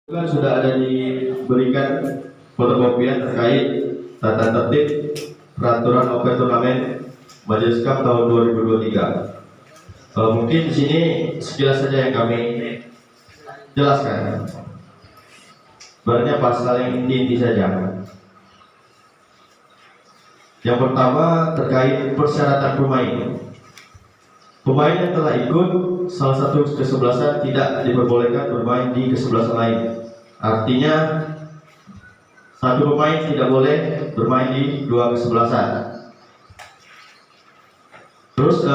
Kan sudah ada diberikan fotokopian terkait tata tertib peraturan open turnamen Majelis Cup tahun 2023. Mungkin di sini sekilas saja yang kami jelaskan. Sebenarnya pasal yang inti saja. Yang pertama terkait persyaratan pemain. Pemain yang telah ikut salah satu kesebelasan tidak diperbolehkan bermain di kesebelasan lain. Artinya satu pemain tidak boleh bermain di dua kesebelasan. Terus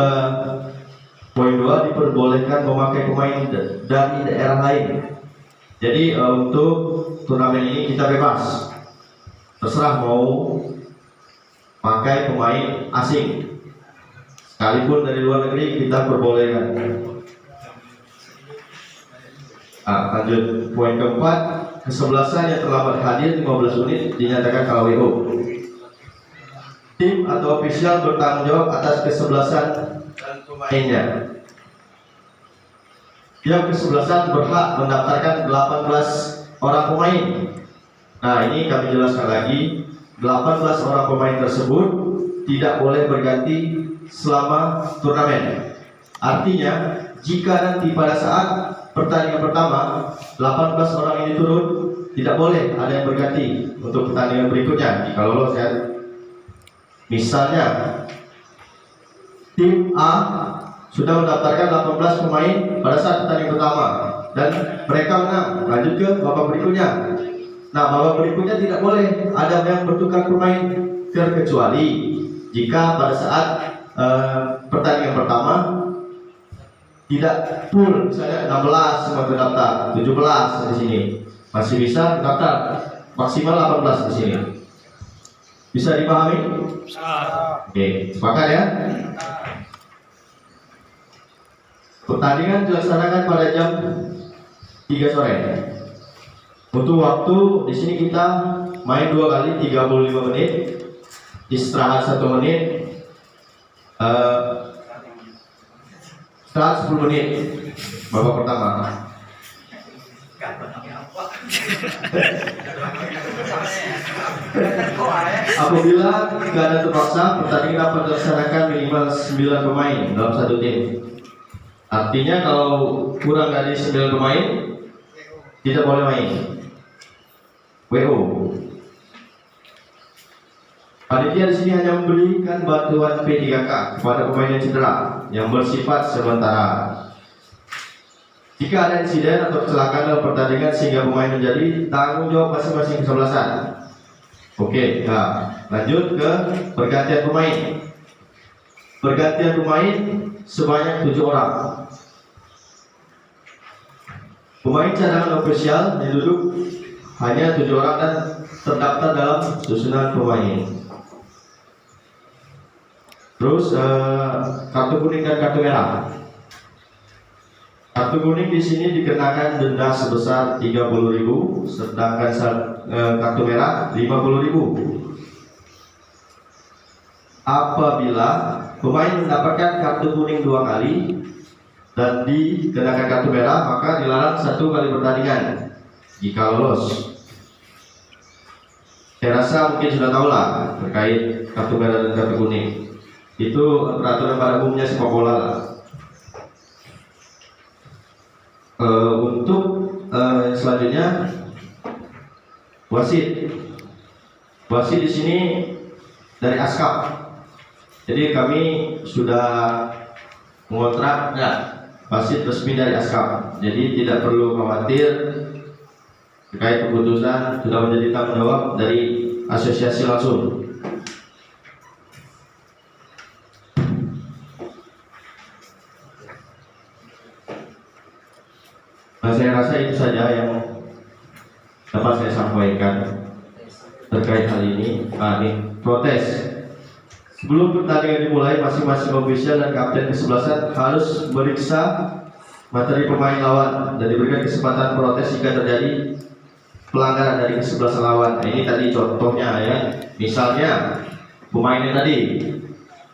poin 2, diperbolehkan memakai pemain dari daerah lain. Jadi untuk turnamen ini kita bebas, terserah mau pakai pemain asing, sekalipun dari luar negeri kita perbolehkan. Lanjut poin keempat, kesebelasan yang terlambat hadir 15 menit dinyatakan KWO. Tim atau ofisial bertanggung jawab atas kesebelasan dan pemainnya. Yang kesebelasan berhak mendaftarkan 18 orang pemain. Nah, ini kami jelaskan lagi, 18 orang pemain tersebut tidak boleh berganti selama turnamen. Artinya, jika nanti pada saat pertandingan pertama 18 orang ini turun, tidak boleh ada yang berganti untuk pertandingan berikutnya jika lolos ya. Misalnya tim A sudah mendaftarkan 18 pemain pada saat pertandingan pertama dan mereka menang, lanjut ke babak berikutnya. Nah, babak berikutnya tidak boleh ada yang bertukar pemain, terkecuali jika pada saat pertandingan pertama tidak full, misalnya 16 semua terdaftar, 17 di sini masih bisa terdaftar, maksimal 18 di sini. Bisa dipahami? Oke, sepakat ya? Pertandingan dilaksanakan pada jam 3 sore. Untuk waktu di sini kita main 2 kali 35 menit, istirahat 1 menit, istirahat 10 menit babak pertama. Apabila keadaan terpaksa, pertandingan dapat dilaksanakan minimal 9 pemain dalam satu tim. Artinya kalau kurang dari 9 pemain tidak boleh main. WO. Panitia di sini hanya memberikan bantuan P3K kepada pemain yang cedera yang bersifat sementara. Jika ada insiden atau kecelakaan dalam pertandingan sehingga pemain menjadi tanggung jawab masing-masing kesebelasan. Oke, nah lanjut ke pergantian pemain. Pergantian pemain sebanyak 7 orang. Pemain cadangan ofisial yang duduk hanya 7 orang dan terdaftar dalam susunan pemain. Terus kartu kuning dan kartu merah. Kartu kuning di sini dikenakan denda sebesar 30.000, sedangkan kartu merah 50.000. Apabila pemain mendapatkan kartu kuning 2 kali dan dikenakan kartu merah, maka dilarang 1 kali pertandingan jika lolos. Saya rasa mungkin sudah tahu lah terkait kartu merah dan kartu kuning. Itu peraturan pada umumnya sepak bola lah. Untuk selanjutnya wasit. Wasit di sini dari ASKAP. Jadi kami sudah mengontrak wasit resmi dari ASKAP. Jadi tidak perlu khawatir terkait keputusan, sudah menjadi tanggung jawab dari asosiasi langsung. Nah, saya rasa itu saja yang dapat saya sampaikan terkait hal ini. Protes. Sebelum pertandingan dimulai, masing-masing ofisial dan kapten kesebelasan harus meriksa materi pemain lawan dan diberikan kesempatan protes jika terjadi pelanggaran dari kesebelasan lawan. Nah, ini tadi contohnya ya. Misalnya pemainnya tadi,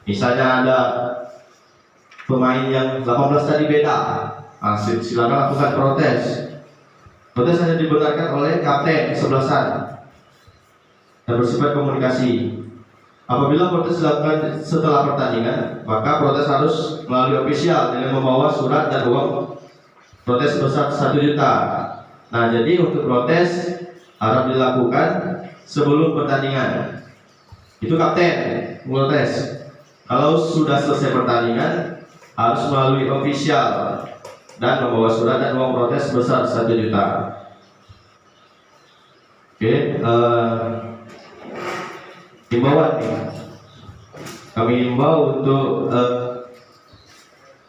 misalnya ada pemain yang 18 tadi beda. Silakan lakukan protes. Protes hanya dibenarkan oleh kapten kesebelasan dan bersifat komunikasi. Apabila protes dilakukan setelah pertandingan, maka protes harus melalui ofisial dengan membawa surat dan uang protes sebesar 1 juta. Nah, jadi untuk protes harus dilakukan sebelum pertandingan. Itu kapten protes. Kalau sudah selesai pertandingan, harus melalui ofisial dan membawa surat dan uang protes sebesar 1 juta. Oke, himbauan nih. Kami himbau untuk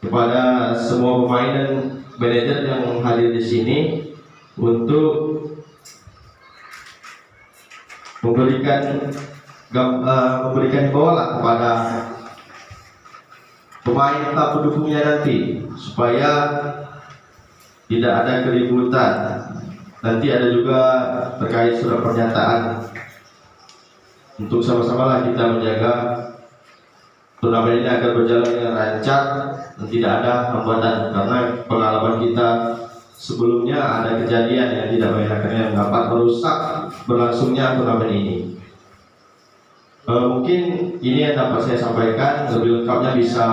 kepada semua pemain dan manajer yang hadir di sini untuk memberikan himbauan kepada pemain atau pendukungnya nanti supaya tidak ada keributan. Nanti ada juga terkait surat pernyataan untuk sama-sama lah kita menjaga turnamen ini agar berjalan dengan lancar dan tidak ada hambatan, karena pengalaman kita sebelumnya ada kejadian yang tidak menyenangkan yang dapat merusak berlangsungnya turnamen ini. Mungkin ini yang dapat saya sampaikan, lebih lengkapnya bisa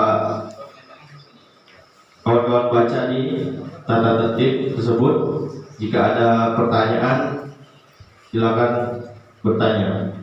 kawan-kawan baca di tata tertib tersebut. Jika ada pertanyaan, silakan bertanya.